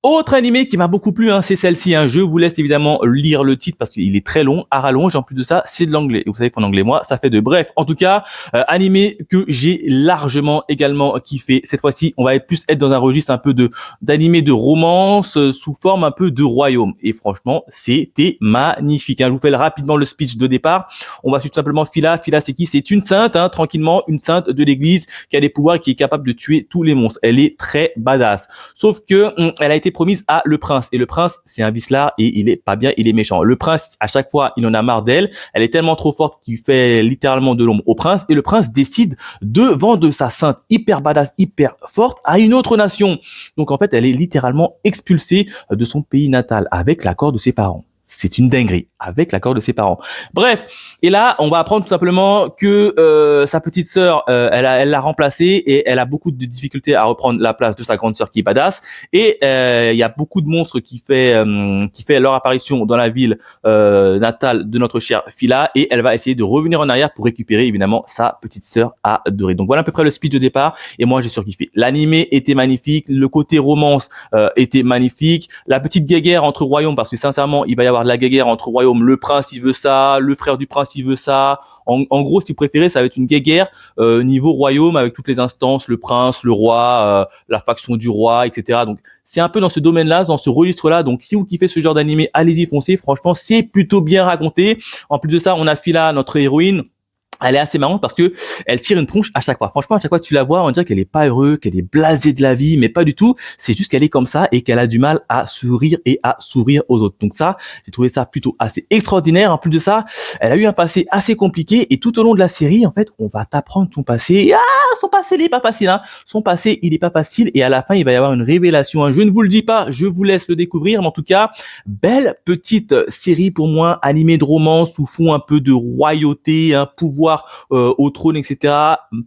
Autre animé qui m'a beaucoup plu, c'est celle-ci. Je vous laisse évidemment lire le titre parce qu'il est très long, à rallonge. En plus de ça, c'est de l'anglais. Et vous savez qu'en anglais, moi, ça fait de. Bref, en tout cas, animé que j'ai largement également kiffé. Cette fois-ci, on va être dans un registre un peu d'animé de romance sous forme un peu de royaume. Et franchement, c'était magnifique. Je vous fais rapidement le speech de départ. On va suivre tout simplement Phila. Phila, c'est qui? C'est une sainte, tranquillement, une sainte de l'église qui a des pouvoirs et qui est capable de tuer tous les monstres. Elle est très badass. Sauf que elle a été promise à le prince. Et le prince, c'est un vicelard et il est pas bien, il est méchant. Le prince, à chaque fois, il en a marre d'elle. Elle est tellement trop forte qu'il fait littéralement de l'ombre au prince. Et le prince décide de vendre sa sainte hyper badass, hyper forte à une autre nation. Donc en fait, elle est littéralement expulsée de son pays natal avec l'accord de ses parents. C'est une dinguerie, avec l'accord de ses parents. Bref, et là, on va apprendre tout simplement que sa petite sœur, elle l'a remplacée et elle a beaucoup de difficultés à reprendre la place de sa grande sœur qui est badass. Et il y a beaucoup de monstres qui fait leur apparition dans la ville natale de notre chère Phila et elle va essayer de revenir en arrière pour récupérer évidemment sa petite sœur adorée. Donc voilà à peu près le speech de départ et moi j'ai surkiffé. L'animé était magnifique, le côté romance était magnifique, la petite guéguerre entre royaumes parce que sincèrement il va y avoir de la guéguerre entre royaumes, le prince il veut ça, le frère du prince il veut ça. En gros, si vous préférez, ça va être une guéguerre niveau royaume avec toutes les instances, le prince, le roi, la faction du roi, etc. Donc c'est un peu dans ce domaine-là, dans ce registre-là. Donc si vous kiffez ce genre d'animé, allez-y, foncez. Franchement, c'est plutôt bien raconté. En plus de ça, on a Phila, notre héroïne. Elle est assez marrante parce que elle tire une tronche à chaque fois. Franchement, à chaque fois que tu la vois, on dirait qu'elle est pas heureuse, qu'elle est blasée de la vie, mais pas du tout. C'est juste qu'elle est comme ça et qu'elle a du mal à sourire et à sourire aux autres. Donc ça, j'ai trouvé ça plutôt assez extraordinaire. En plus de ça, elle a eu un passé assez compliqué et tout au long de la série, en fait, on va t'apprendre son passé. Son passé, il est pas facile, Son passé, il est pas facile et à la fin, il va y avoir une révélation. Je ne vous le dis pas, je vous laisse le découvrir. Mais en tout cas, belle petite série pour moi, animée de romance sous fond un peu de royauté, un pouvoir au trône, etc.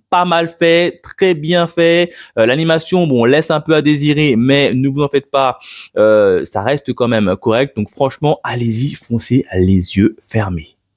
Pas mal fait, très bien fait. L'animation, bon, laisse un peu à désirer, mais ne vous en faites pas, ça reste quand même correct. Donc franchement, allez-y, foncez les yeux fermés.